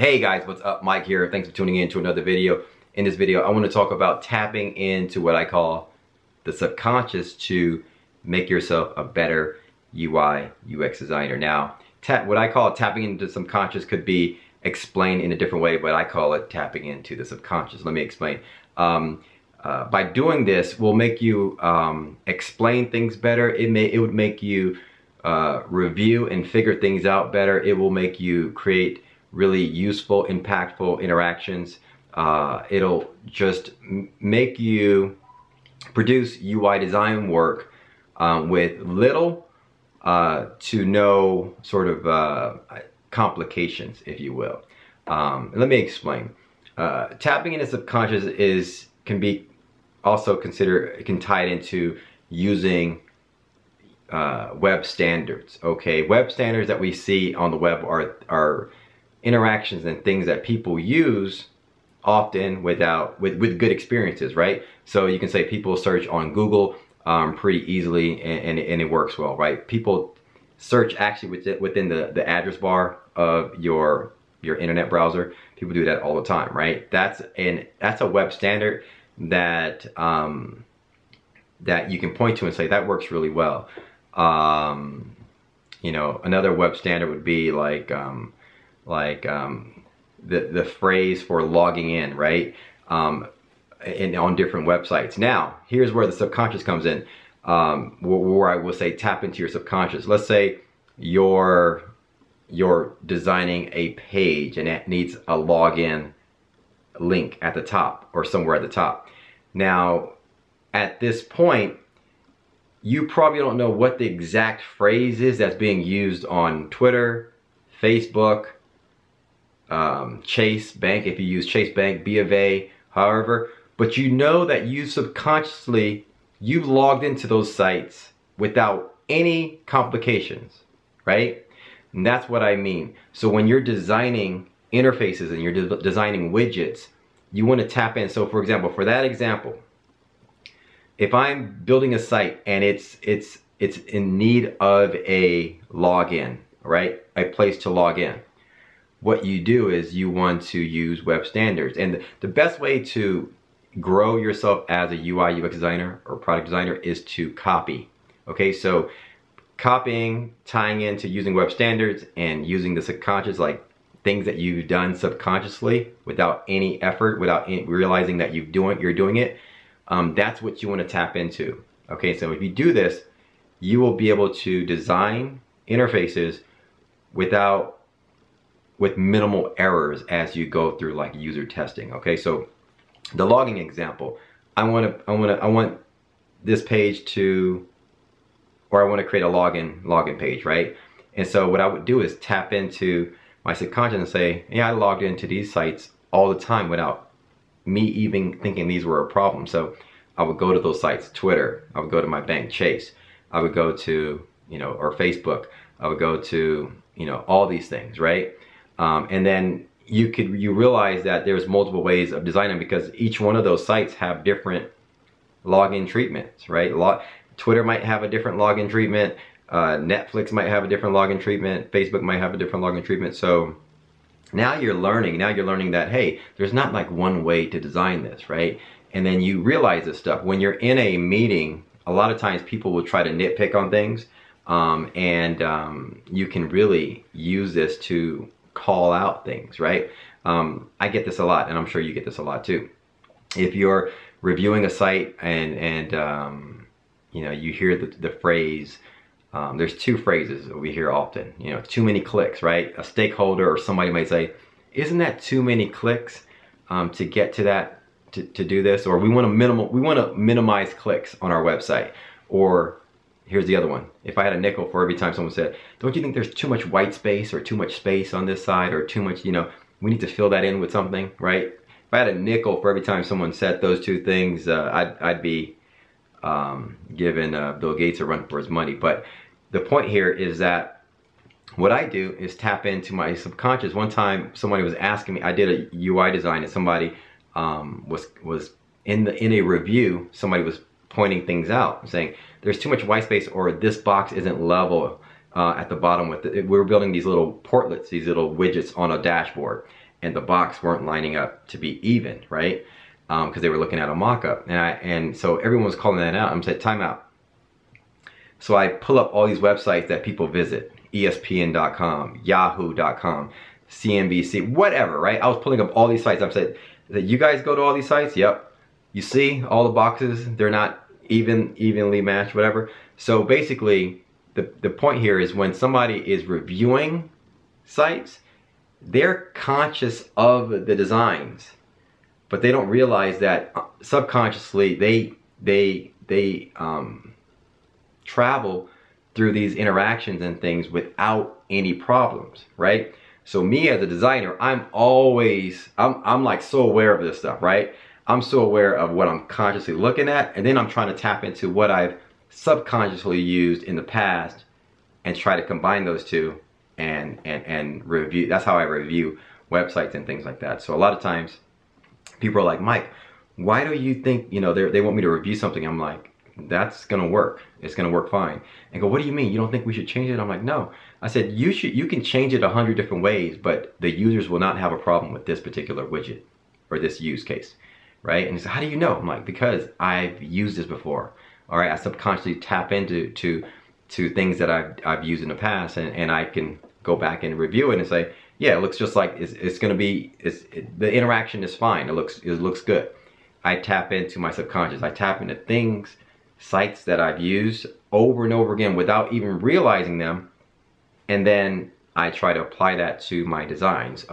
Hey guys, what's up? Mike here. Thanks for tuning in to another video. In this video, I want to talk about tapping into what I call the subconscious to make yourself a better UI, UX designer. Now, what I call tapping into the subconscious could be explained in a different way, but I call it tapping into the subconscious. Let me explain. By doing this, will make you explain things better. It would make you review and figure things out better. It will make you create really useful, impactful interactions. It'll just make you produce UI design work with little to no sort of complications, if you will. Let me explain. Tapping into subconscious can be also considered, it can tie it into using web standards. Okay, web standards that we see on the web are interactions and things that people use often with good experiences, right? So you can say people search on Google pretty easily and it works well, right? People search actually within the address bar of your internet browser. People do that all the time, right? That's a web standard that that you can point to and say that works really well. You know, another web standard would be like the phrase for logging in, right? On different websites. Now, here's where the subconscious comes in, where I will say tap into your subconscious. Let's say you're designing a page and it needs a login link at the top or somewhere at the top. Now, at this point, you probably don't know what the exact phrase is that's being used on Twitter, Facebook, Chase Bank, if you use Chase Bank, B of A, however, but you know that you've logged into those sites without any complications, right? And that's what I mean. So when you're designing interfaces and you're designing widgets, you want to tap in. So for example, for that example, if I'm building a site and it's in need of a login, right? A place to log in. What you do is you want to use web standards. And the best way to grow yourself as a UI, UX designer or product designer is to copy. Okay, so copying, tying into using web standards and using the subconscious, like things that you've done subconsciously without any effort, without realizing that you're doing it, that's what you want to tap into. Okay, so if you do this, you will be able to design interfaces with minimal errors as you go through like user testing. Okay, so the logging example, I want this page to, or I want to create a login page, right? And so what I would do is tap into my subconscious and say, yeah, I logged into these sites all the time without me even thinking these were a problem. So I would go to those sites, Twitter, I would go to my bank, Chase, I would go to, you know, or Facebook, I would go to, you know, all these things, right? And then you realize that there's multiple ways of designing because each one of those sites have different login treatments, right? Twitter might have a different login treatment, Netflix might have a different login treatment, Facebook might have a different login treatment. So now you're learning that, hey, there's not like one way to design this, right? And then you realize this stuff. When you're in a meeting, a lot of times people will try to nitpick on things, and you can really use this to call out things, right? I get this a lot, and I'm sure you get this a lot too. If you're reviewing a site and you know, you hear the phrase, there's two phrases that we hear often, you know, too many clicks, right? A stakeholder or somebody might say, isn't that too many clicks to get to that, to do this? Or we want to minimize clicks on our website. Or here's the other one. If I had a nickel for every time someone said, don't you think there's too much white space or too much space on this side or too much, you know, we need to fill that in with something, right? If I had a nickel for every time someone said those two things, I'd be giving Bill Gates a run for his money. But the point here is that what I do is tap into my subconscious. One time somebody was asking me, I did a UI design and somebody was in a review, somebody was pointing things out, saying there's too much white space or this box isn't level at the bottom with it. We were building these little portlets, these little widgets on a dashboard. and the box weren't lining up to be even, right? Because they were looking at a mock-up, and so everyone was calling that out. I'm saying, time out. So I pull up all these websites that people visit, ESPN.com, Yahoo.com, CNBC, whatever, right? I was pulling up all these sites. I'm saying, you guys go to all these sites? Yep. You see all the boxes, they're not evenly matched, whatever. So basically, the point here is when somebody is reviewing sites, they're conscious of the designs, but they don't realize that subconsciously they travel through these interactions and things without any problems, right? So me as a designer, I'm like so aware of this stuff, right? I'm so aware of what I'm consciously looking at, and then I'm trying to tap into what I've subconsciously used in the past and try to combine those two and review. That's how I review websites and things like that. So a lot of times people are like, Mike, why do you think, you know, they want me to review something? I'm like, that's gonna work. It's gonna work fine. And go, what do you mean? You don't think we should change it? I'm like, no. I said, you can change it 100 different ways, but the users will not have a problem with this particular widget or this use case, right? And he said, how do you know? I'm like, because I've used this before. All right, I subconsciously tap into things that I've used in the past, and I can go back and review it and say, yeah, it looks just like it's gonna be. The interaction is fine. It looks good. I tap into my subconscious. I tap into things, sites that I've used over and over again without even realizing them, and then I try to apply that to my designs.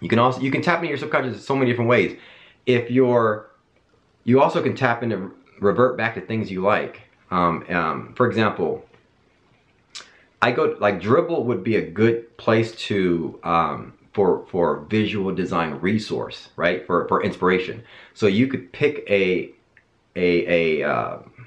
You can tap into your subconscious in so many different ways. You also can tap into, revert back to things you like. For example, Dribbble would be a good place to for visual design resource, right? For inspiration. So you could pick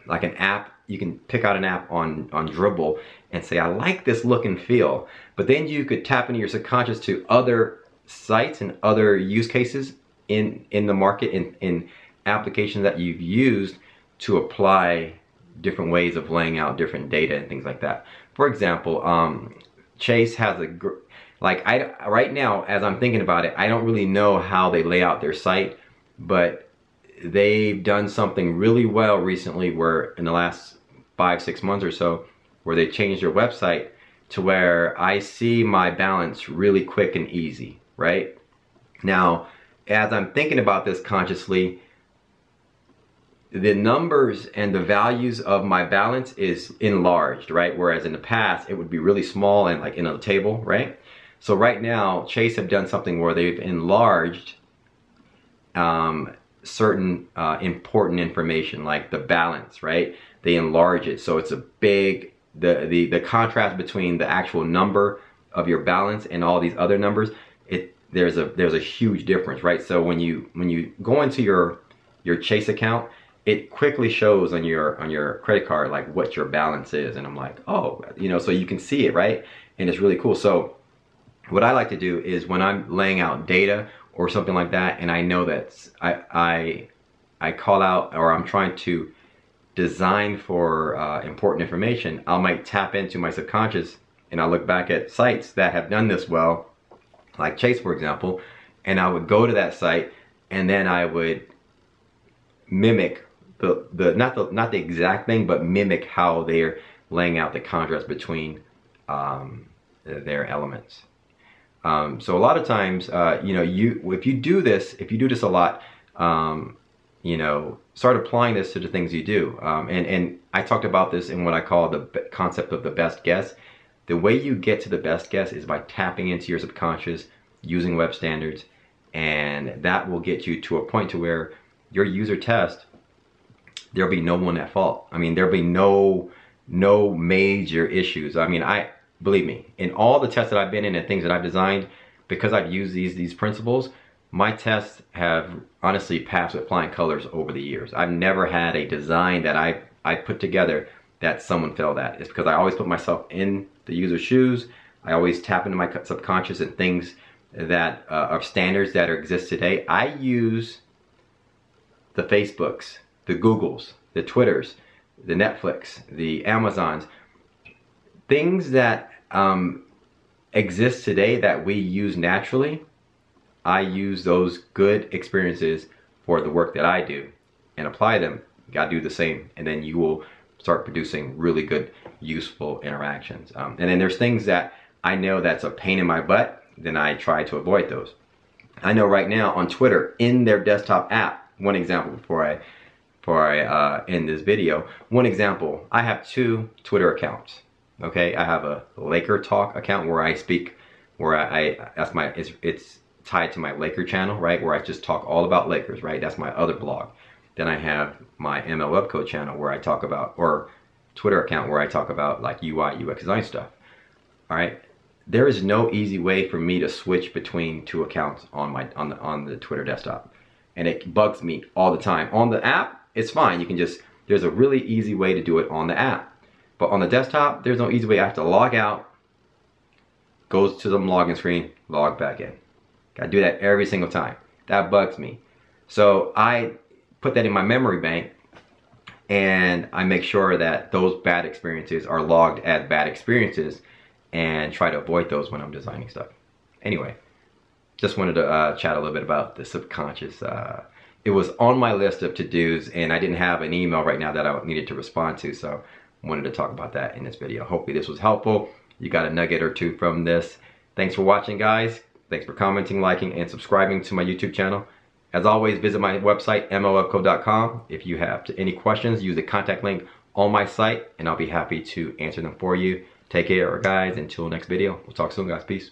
like an app. You can pick out an app on Dribbble and say, I like this look and feel. But then you could tap into your subconscious to other sites and other use cases in the market, in applications that you've used to apply different ways of laying out different data and things like that. For example, Chase has right now, as I'm thinking about it, I don't really know how they lay out their site, but they've done something really well recently, where in the last 5-6 months or so, where they changed their website to where I see my balance really quick and easy, right? Now, as I'm thinking about this consciously, the numbers and the values of my balance is enlarged, right? Whereas in the past, it would be really small and like in a table, right? So right now, Chase have done something where they've enlarged certain important information, like the balance, right? They enlarge it, so it's a big, the contrast between the actual number of your balance and all these other numbers, there's a huge difference, right? So when you go into your Chase account, it quickly shows on your credit card like what your balance is, and I'm like, oh, you know, so you can see it, right? And it's really cool. So what I like to do is when I'm laying out data or something like that, and I know that I call out, or I'm trying to design for important information, I might tap into my subconscious and I look back at sites that have done this well, like Chase, for example, and I would go to that site and then I would mimic not the exact thing, but mimic how they're laying out the contrast between their elements. So a lot of times, you know, if you do this a lot, you know, start applying this to the things you do. And I talked about this in what I call the concept of the best guess. The way you get to the best guess is by tapping into your subconscious, using web standards, and that will get you to a point to where your user test, there'll be no one at fault. I mean, there'll be no major issues. I mean, believe me, in all the tests that I've been in and things that I've designed, because I've used these principles, my tests have honestly passed with flying colors over the years. I've never had a design that I put together that someone failed at. It's because I always put myself in the user's shoes. I always tap into my subconscious and things that are standards that exist today. I use the Facebooks, the Googles, the Twitters, the Netflix, the Amazons, things that exist today that we use naturally. I use those good experiences for the work that I do and apply them. You gotta do the same, and then you will start producing really good, useful interactions. And then there's things that I know that's a pain in my butt, then I try to avoid those. I know right now on Twitter, in their desktop app, one example before I end this video, one example, I have 2 Twitter accounts. Okay, I have a Laker Talk account where I speak, where it's tied to my Laker channel, right? Where I just talk all about Lakers, right? That's my other blog. Then I have my ML Webco channel where I talk about, or Twitter account where I talk about like UI, UX design stuff. All right. There is no easy way for me to switch between 2 accounts on the Twitter desktop, and it bugs me all the time. On the app, it's fine. You can just, there's a really easy way to do it on the app, but on the desktop, there's no easy way. I have to log out, goes to the login screen, log back in. Gotta do that every single time. That bugs me. So I put that in my memory bank, and I make sure that those bad experiences are logged as bad experiences and try to avoid those when I'm designing stuff. Anyway, just wanted to chat a little bit about the subconscious. It was on my list of to-dos, and I didn't have an email right now that I needed to respond to, so I wanted to talk about that in this video. Hopefully this was helpful. You got a nugget or 2 from this. Thanks for watching, guys. Thanks for commenting, liking, and subscribing to my YouTube channel. As always, visit my website, mlwebco.com. If you have any questions, use the contact link on my site, and I'll be happy to answer them for you. Take care, guys. Until next video. We'll talk soon, guys. Peace.